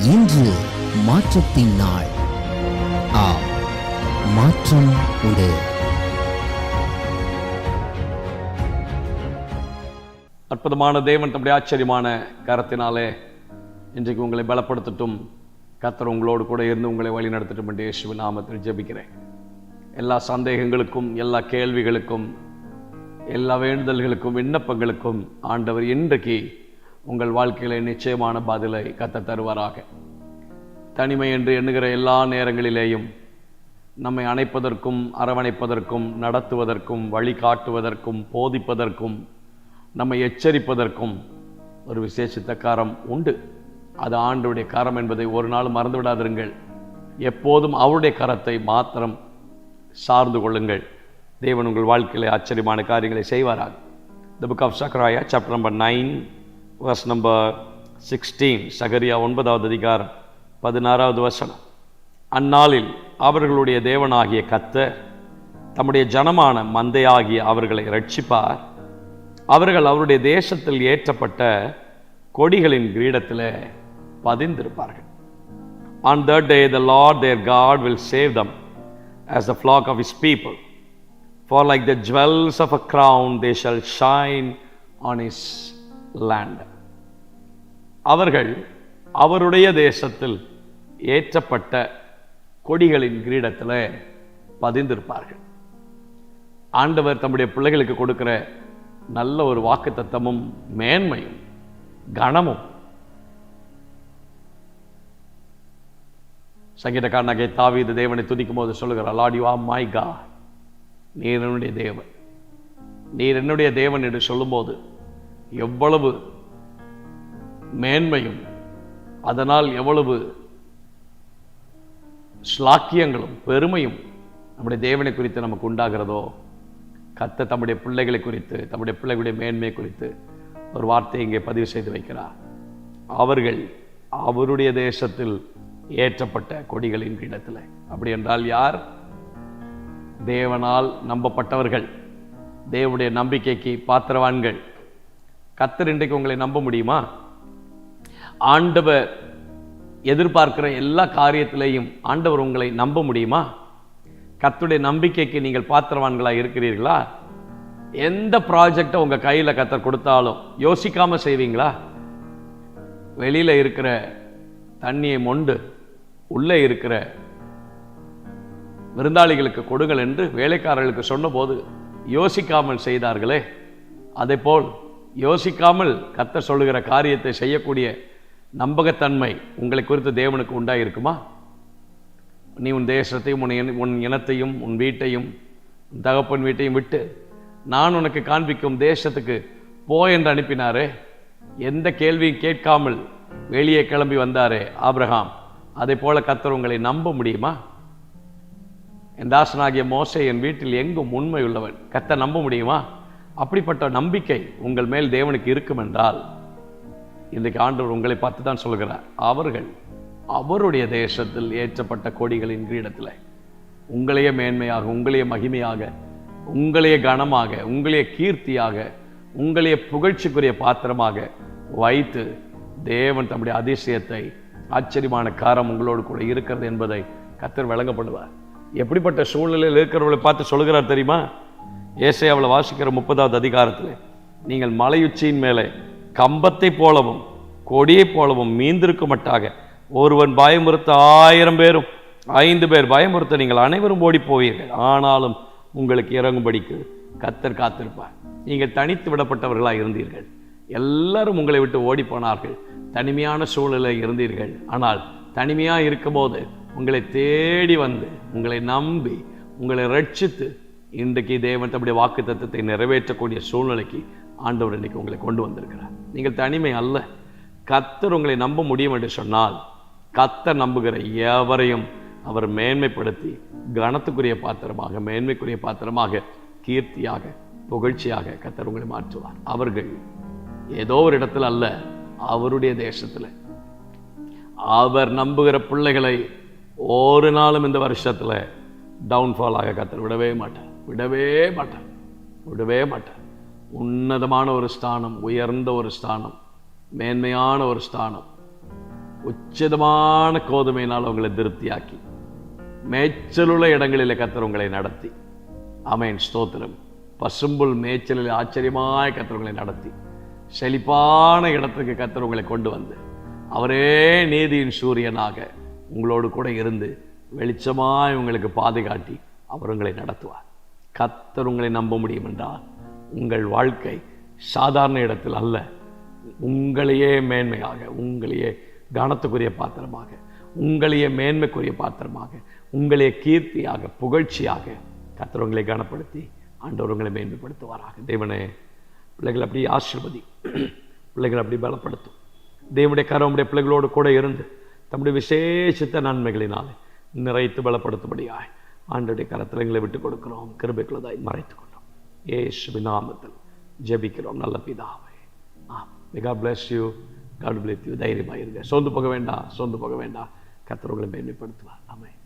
இன்று மாற்றத்தின் நாள். மாற்றம் உண்டு. அற்புதமான தேவன் தம்முடைய ஆச்சரியமான கரத்தினாலே இன்றைக்கு உங்களை பலப்படுத்தட்டும். கர்த்தர் உங்களோடு கூட இருந்து உங்களை வழி நடத்தட்டும் என்று இயேசுவின் நாமத்தில் ஜெபிக்கிறேன். எல்லா சந்தேகங்களுக்கும், எல்லா கேள்விகளுக்கும், எல்லா வேண்டுதல்களுக்கும், விண்ணப்பங்களுக்கும் ஆண்டவர் இன்றைக்கு உங்கள் வாழ்க்கையில நிச்சயமான பதிலை கர்த்தர் தருவாராக. தனிமை என்று எண்ணுகிற எல்லா நேரங்களிலேயும் நம்மை அணைப்பதற்கும், அரவணைப்பதற்கும், நடத்துவதற்கும், வழிகாட்டுவதற்கும், போதிப்பதற்கும், நம்மை எச்சரிப்பதற்கும் ஒரு விசேஷித்த கரம் உண்டு. அது ஆண்டவருடைய கரம் என்பதை ஒரு நாள் மறந்து விடாதிருங்கள். எப்போதும் அவருடைய கரத்தை மாத்திரம் சார்ந்து கொள்ளுங்கள். தேவன் உங்கள் வாழ்க்கையிலே ஆச்சரியமான காரியங்களை செய்வாராக. The book of Zechariah, chapter number 9, verse number 16. சகரியா 9வது அதிகாரம் 16வது வசனம். அந்நாளில் அவர்களுடைய தேவனாகிய கர்த்தர் தம்முடைய ஜனமான மந்தையாகிய அவர்களை ரட்சிப்பார். அவர்கள் அவருடைய தேசத்தில் ஏற்றப்பட்ட கொடிகளின் கிரீடத்தில் பதிந்திருப்பார்கள். On that day the Lord their God will save them as the flock of his people. For like the jewels of a crown they shall shine on his land. அவர்கள் அவருடைய தேசத்தில் ஏற்றப்பட்ட கொடிகளின் கிரீடத்தில் பதிந்திருப்பார்கள். ஆண்டவர் தம்முடைய பிள்ளைகளுக்கு கொடுக்கிற நல்ல ஒரு வாக்குத்தத்தமும் மேன்மையும் கனமும். சங்கீதக்காரனாகிய தாவீது தேவனை துதிக்கும் போது சொல்லுகிறார், Lord, you are my God. நீர் என்னுடைய தேவன். நீர் என்னுடைய தேவன் என்று சொல்லும்போது எவ்வளவு மேன்மையும், அதனால் எவ்வளவு ஸ்லாக்கியங்களும் பெருமையும் நம்முடைய தேவனை குறித்து நமக்கு உண்டாகிறதோ, கர்த்தர் தம்முடைய பிள்ளைகளை குறித்து, தம்முடைய பிள்ளைகளுடைய மேன்மை குறித்து ஒரு வார்த்தையை இங்கே பதிவு செய்து வைக்கிறார். அவர்கள் அவருடைய தேசத்தில் ஏற்றப்பட்ட கொடிகளின் கிரீடத்தில். அப்படி என்றால் யார்? தேவனால் நம்பப்பட்டவர்கள், தேவனுடைய நம்பிக்கைக்கு பாத்திரவான்கள். கர்த்தர் இன்றைக்கு உங்களை நம்ப முடியுமா? ஆண்டவர் எதிர்பார்க்கிற எல்லா காரியத்திலையும் ஆண்டவர் உங்களை நம்ப முடியுமா? கர்த்தருடைய நம்பிக்கைக்கு நீங்கள் பாத்திரவான்களாக இருக்கிறீர்களா? எந்த ப்ராஜெக்டை உங்கள் கையில் கர்த்தர் கொடுத்தாலும் யோசிக்காம செய்வீங்களா? வெளியில் இருக்கிற தண்ணியை மொண்டு உள்ளே இருக்கிற விருந்தாளிகளுக்கு கொடுங்கள் என்று வேலைக்காரர்களுக்கு சொன்னபோது யோசிக்காமல் செய்தார்களே, அதேபோல் யோசிக்காமல் கர்த்தர் சொல்லுகிற காரியத்தை செய்யக்கூடிய நம்பகத்தன்மை உங்களை குறித்து தேவனுக்கு உண்டாயிருக்குமா? நீ உன் தேசத்தையும் உன் இனத்தையும் உன் வீட்டையும் உன் தகப்பன் வீட்டையும் விட்டு நான் உனக்கு காண்பிக்கும் தேசத்துக்கு போ என்று அனுப்பினாரே. எந்த கேள்வியும் கேட்காமல் வெளியே கிளம்பி வந்தாரே ஆபிரகாம், அதே போல கர்த்தர் உங்களை நம்ப முடியுமா? என் தாசனாகிய மோசே என் வீட்டில் எங்கும் உண்மை உள்ளவன். கர்த்தர் நம்ப முடியுமா? அப்படிப்பட்ட நம்பிக்கை உங்கள் மேல் தேவனுக்கு இருக்கும் என்றால் இன்றைக்கு ஆண்டவர் உங்களை பார்த்து தான் சொல்கிறார், அவர்கள் அவருடைய தேசத்தில் ஏற்றப்பட்ட கொடிகளின் கிரீடத்தில் உங்களையே மேன்மையாக, உங்களையே மகிமையாக, உங்களையே கனமாக, உங்களையே கீர்த்தியாக, உங்களையே புகழ்ச்சிக்குரிய பாத்திரமாக வைத்து தேவன் தம்முடைய அதிசயத்தை, ஆச்சரியமான காரம் உங்களோடு கூட இருக்கிறது என்பதை கர்த்தர் விளங்கப்படுவார். எப்படிப்பட்ட சூழ்நிலையில் இருக்கிறவர்களை பார்த்து சொல்கிறார் தெரியுமா? ஏசாயாவில் வாசிக்கிற 30வது அதிகாரத்தில், நீங்கள் மலையுச்சியின் மேலே கம்பத்தை போலவும் கொடியை போலவும் மீந்திருக்க மாட்டாக, ஒருவன் பயமுறுத்த 1000 பேரும் 5 பேர் பயமுறுத்த நீங்கள் அனைவரும் ஓடி போவீர்கள். ஆனாலும் உங்களுக்கு இறங்கும்படிக்கு கர்த்தர் காத்திருப்பார். நீங்கள் தனித்து விடப்பட்டவர்களாக இருந்தீர்கள். எல்லாரும் உங்களை விட்டு ஓடி போனார்கள். தனிமையான சூழ்நிலை இருந்தீர்கள். ஆனால் தனிமையாக இருக்கும்போது உங்களை தேடி வந்து உங்களை நம்பி உங்களை ரட்சித்து இன்றைக்கு தேவன் தம்முடைய வாக்குத்தத்தத்தை நிறைவேற்றக்கூடிய சூழ்நிலைக்கு ஆண்டவர் இன்னைக்கு உங்களை கொண்டு வந்திருக்கிறார். நீங்கள் தனிமை அல்ல. கர்த்தர் உங்களை நம்ப முடியும் என்று சொன்னால், கர்த்தர் நம்புகிற எவரையும் அவர் மேன்மைப்படுத்தி கனத்துக்குரிய பாத்திரமாக, மேன்மைக்குரிய பாத்திரமாக, கீர்த்தியாக, புகழ்ச்சியாக கர்த்தர் உங்களை மாற்றுவார். அவர்கள் ஏதோ ஒரு இடத்துல அல்ல, அவருடைய தேசத்தில். அவர் நம்புகிற பிள்ளைகளை ஒரு நாளும் இந்த வருஷத்தில் டவுன்ஃபாலாக கர்த்தர் விடவே மாட்டார், விடவே மாட்டார், விடவே மாட்டார். உன்னதமான ஒரு ஸ்தானம், உயர்ந்த ஒரு ஸ்தானம், மேன்மையான ஒரு ஸ்தானம் உச்சிதமான கோதுமையினால் உங்களை திருப்தியாக்கி மேய்ச்சலுள்ள இடங்களில் கர்த்தர் உங்களை நடத்தி, ஆமென், ஸ்தோத்திரம், பசும்புல் மேய்ச்சலில் ஆச்சரியமாய் கர்த்தர் உங்களை நடத்தி செழிப்பான இடத்துக்கு கர்த்தர் உங்களை கொண்டு வந்து அவரே நீதியின் சூரியனாக உங்களோடு கூட இருந்து வெளிச்சமாய் உங்களுக்கு பாதுகாட்டி அவர் உங்களை நடத்துவார். கர்த்தர் உங்களை நம்ப முடியும் என்றால் உங்கள் வாழ்க்கை சாதாரண இடத்தில் அல்ல, உங்களையே மேன்மையாக, உங்களையே கனத்துக்குரிய பாத்திரமாக, உங்களையே மேன்மைக்குரிய பாத்திரமாக, உங்களையே கீர்த்தியாக, புகழ்ச்சியாக கர்த்தர் உங்களை கனப்படுத்தி ஆண்டவர் உங்களை மேன்மைப்படுத்துவாராக. தேவனே, பிள்ளைகள் அப்படி ஆசீர்வதி, பிள்ளைகள் அப்படி பலப்படுத்தும். தேவனுடைய கரம் உடைய பிள்ளைகளோடு கூட இருந்து தம்முடைய விசேஷித்த நன்மைகளினாலே நிறைத்து பலப்படுத்தும்படியாய் ஆண்டவருடைய கரத்தில் எங்களை விட்டுக் கொடுக்கிறோம். கிருபைக்குள்ளதாய் மறைத்துக் கொண்டோம். இயேசுவின் நாமத்தில் ஜெபிக்கிறோம் நல்ல பிதாவே. God bless you. God bless you. தைரியமாக இருங்க. சோர்ந்து போக வேண்டாம், சோர்ந்து போக வேண்டாம். கர்த்தர் உங்களை மேன்மைப்படுத்துவார். ஆமென்.